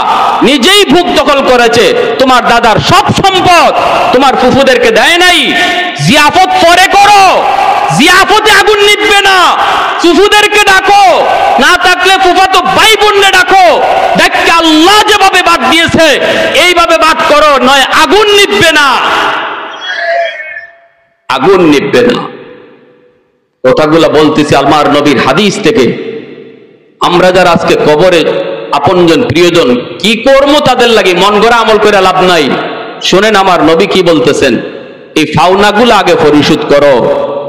নিজেই ভোগ দখল করেছে, তোমার দাদার সব সম্পদ তোমার ফুফুদেরকে দেয় নাই। জিয়াফত পরে করো, জিয়াফতে আগুন নিভবে না, ফুফুদেরকে ডাকো, না থাকলে ফুফাতো ভাই বোনকে ডাকো, দেখকে আল্লাহ যেভাবে বাদ দিয়েছে এইভাবে বাদ করো, নয় আগুন নিভবে না, আগুন নিভবে না। কথাগুলা বলতেছি আমার নবীর হাদিস থেকে। আমরা যারা আজকে কবরে আপনজন প্রিয়জন কি কর্ম তাদের লাগে মন গড়া আমল করে লাভ নাই। শোনেন আমার নবী কি বলতেছেন, এই ফাওনাগুলা আগে পরিশোধ করো,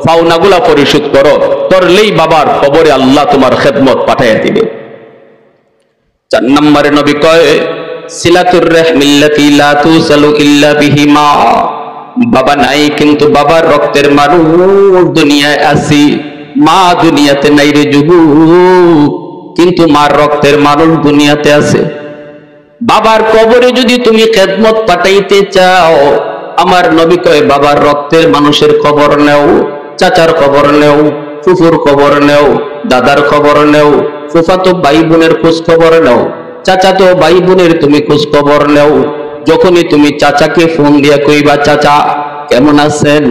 ফাওনাগুলা পরিশোধ করো, করলেই বাবার কবরে আল্লাহ তোমার খেদমত পাঠাইয়া দিবে। 4 নম্বরে নবী কয় সিলাতুর রাহমিল্লাতি লা তুসালু ইল্লা বিহিমা। বাবা নাই কিন্তু বাবার রক্তের মানুষ দুনিয়ায় আসি, মা দুনিয়াতে নাই রে যুবক, কিন্তু মার রক্তের মানুষ দুনিয়াতে আছে। বাবার কবরে যদি তুমি খেদমত পাঠাইতে চাও, আমার নবী কয় বাবার রক্তের মানুষের খবর নেও, চাচার খবর নেও, ফুফুর খবর নেও, দাদার খবর নেও, ফুফাতো ভাই বোনের খোঁজ খবর নেও, চাচাতো ভাই বোনের তুমি খোঁজ খবর নেও। যখনই তুমি চাচাকে ফোন দিয়া কইবা চাচা কেমন আছেন,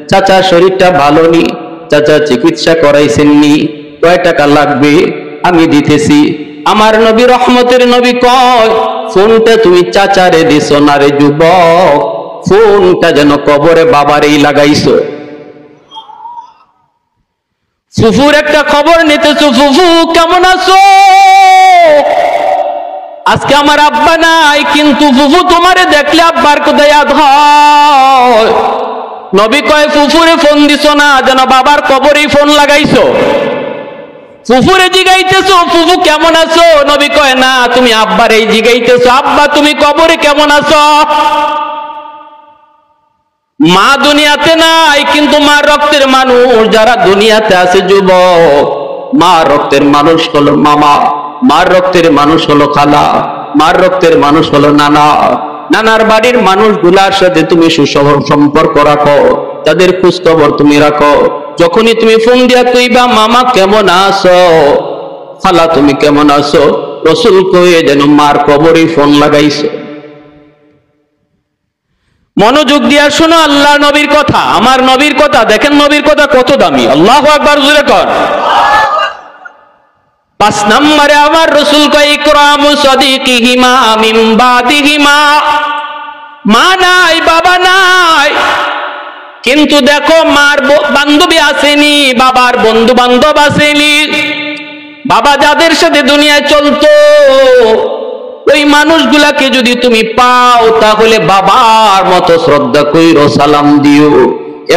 চাচা শরীরটা ভালো নি, চাচা চিকিৎসা করাইছেননি, কয় টাকা লাগবে আমি দিতেছি। আমার নবী রহমতের নবী কয় ফোনটা তুমি চাচারে দিছো না রে যুবক, ফোনটা যেন কবরে বাবারেই লাগাইছো। ফুফুর একটা খবর নিতেছো, ফুফু কেমন আছো, আজকে আমার আব্বা নাই কিন্তু ফুফু তোমারে দেখলে আব্বার কোথায় ইয়াদ হয়। নবী কয় ফুফুরে ফোন দিছো না যেন বাবার কবরেই ফোন লাগাইছো। ফুফুরে জিগাইতেছো ফুফু কেমন আছো, নবী কয় না তুমি আব্বার এই জিগাইতেছো আব্বা তুমি কবরে কেমন আছো। মা দুনিয়াতে নাই কিন্তু মার রক্তের মানুষ যারা দুনিয়াতে আছে যুবক, মা রক্তের মানুষ হলো মামা, মার রক্তের মানুষ হলো খালা, মার রক্তের মানুষ হলো নানা, নানার বাড়ির মানুষগুলার সাথে তুমি সুসম্পর্ক রাখো, তাদের খোঁজ খবর তুমি রাখো। যখনই তুমি ফোন দিয়া কইবা মামা কেমন আছো, খালা তুমি কেমন আছো, রসুল কয়ে যেন মার কবরে ফোন লাগাইছো। মনোযোগ দিয়া শোনো আল্লাহ নবীর কথা, আমার নবীর কথা দেখেন, নবীর কথা কত দামি, আল্লাহু আকবার জোরে কর। 5 নম্বরে আমার রসুল কয় ইকরামু সাদিকিহিমা মিন বাদিহিমা। মা নাই বাবা নাই কিন্তু দেখো মার বান্ধবী আসেনি, বাবার বন্ধু বান্ধব আসেনি। বাবা যাদের সাথে দুনিয়ায় চলতো ওই মানুষগুলাকে যদি তুমি পাও তাহলে বাবার মতো শ্রদ্ধা কইরো, সালাম দিও।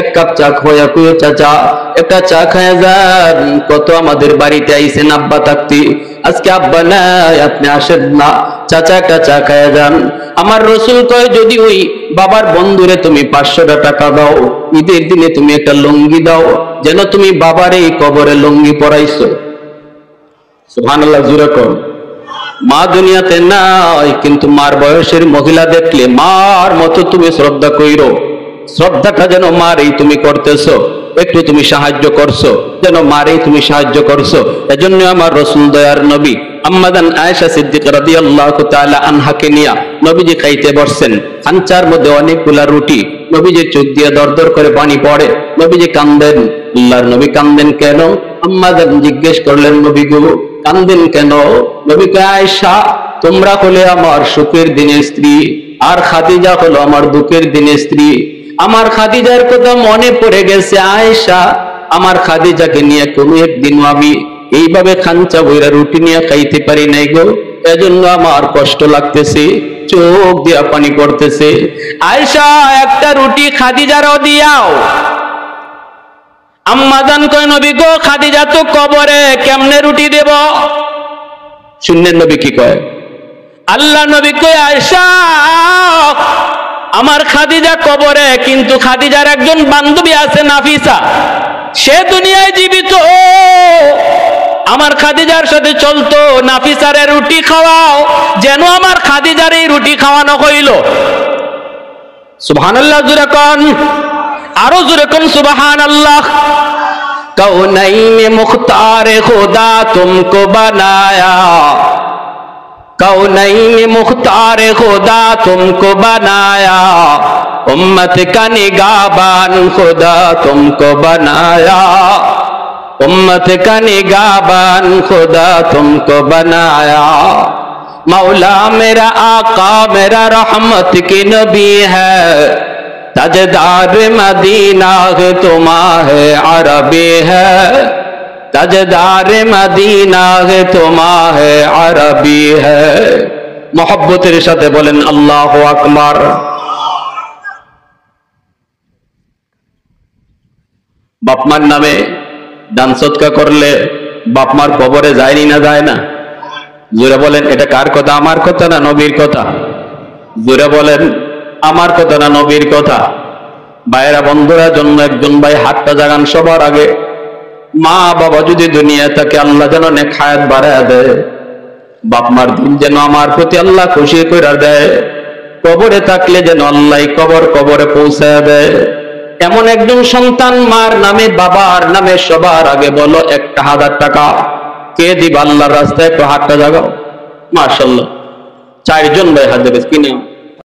1 কাপ চা খোয়া কইও চাচা একটা চা খায়া যান, কত আমাদের বাড়িতে আইছেন আব্বা থাকতে, আজকে আব্বা নাই আপনি আসেন না, চাচা একটা চা খায়া যান। আমার রসুল কয় যদি ওই বাবার বন্ধুরে তুমি 500 টাকা দাও, ঈদের দিনে তুমি একটা লুঙ্গি দাও, যেন তুমি বাবার এই কবরে লুঙ্গি পরাইছো। সুবহানাল্লাহ জোরে কর। মা দুনিয়াতে নাই কিন্তু মার বয়সের মহিলা দেখলে মার মতো তুমি শ্রদ্ধা কইরো, শ্রদ্ধাটা যেন মারেই তুমি করতেছো, একটু তুমি সাহায্য করছো যেন মারেই তুমি সাহায্য করছো। এজন্য আমার রাসূল দয়ার নবী আম্মাদান আয়েশা সিদ্দিকা রাদিয়াল্লাহু তাআলা আনহাকে নিয়া নবীজি খাইতে বসছেন, খাঞ্চার মধ্যে অনেকগুলা রুটি, নবীজির চোখ দিয়ে দরদর করে পানি পড়ে, নবীজি কান্দেন। আল্লাহর নবী কান্দেন কেন? আম্মাদান জিজ্ঞেস করলেন নবী গো কান্দেন কেন? নবী কয় আয়েশা তোমরা হলে আমার সুখের দিনের স্ত্রী আর খাদিজা হলো আমার দুঃখের দিনের স্ত্রী। আমার খাদিজার কথা মনে পড়ে গেছে আয়েশা, আমার খাদিজাকে নিয়ে কোনো একদিন আমি এইভাবে খাঞ্চা বইরা রুটি নিয়ে খাইতে পারি নাই গো, এজন্য আমার কষ্ট লাগতেছে, চোখ দিয়া পানি পড়তেছে। আয়েশা একটা রুটি খাদিজারও দিয়াও। আম্মাজান কয় নবী গো খাদিজা তো কবরে, কেমনে রুটি দেব? শুনলেন নবী কি কয়? আল্লাহ নবী কয় আয়েশা আমার খাদিজা কবরে, কিন্তু খাদিজার একজন বান্ধবী আছে নাফিসা, সে দুনিয়ায় জীবিত, আমার খাদিজার সাথে চলতো, নাফিসারে রুটি খাওয়াও যেন আমার খাদিজার এই রুটি খাওয়ানো হইল। সুবহানাল্লাহ জোরে কোন, আরো জোরে কোন সুবহানাল্লাহ। कौनैन मुख्तार खुदा तुमको बनाया, कौनैन मुख्तार खुदा तुमको बनाया, उम्मत का निगाहबान खुदा तुमको बनाया, उम्मत का निगाहबान खुदा तुमको बनाया। मौला मेरा आका मेरा रहमत की नबी है, ताजदार मदीना तुम्हारे अरबी है, ताजदार मदीना तुम्हारे अरबी है। मोहब्बतेर साथे बोलेन अल्लाहु আকবার। বাপমার নামে দান সদকা করলে বাপমার কবরে যায়নি না যায় না? জোরে বলেন এটা কার কথা? আমার কথা না নবীর কথা? জোরে বলেন আমার কথা না নবীর কথা? ভাইয়েরা বন্ধুরা, জন্য একজন ভাই হাতটা জাগান সবার আগে। মা বাবা যদি দুনিয়া থাকে আল্লাহ যেন নেক হায়াত বাড়ায় দেয়, বাপ মার দিন যেন আমার প্রতি আল্লাহ খুশি করে দেয়, কবরে থাকলে যেন আল্লাহ কবরে পৌঁছায় দেয়। এমন একজন সন্তান মার নামে বাবার নামে সবার আগে বলো 1000 টাকা কে দিবা আল্লাহর রাস্তায়? একটু হাতটা জাগাও। মাশাআল্লাহ 4 জন ভাই হাত দেবে। কি নাম?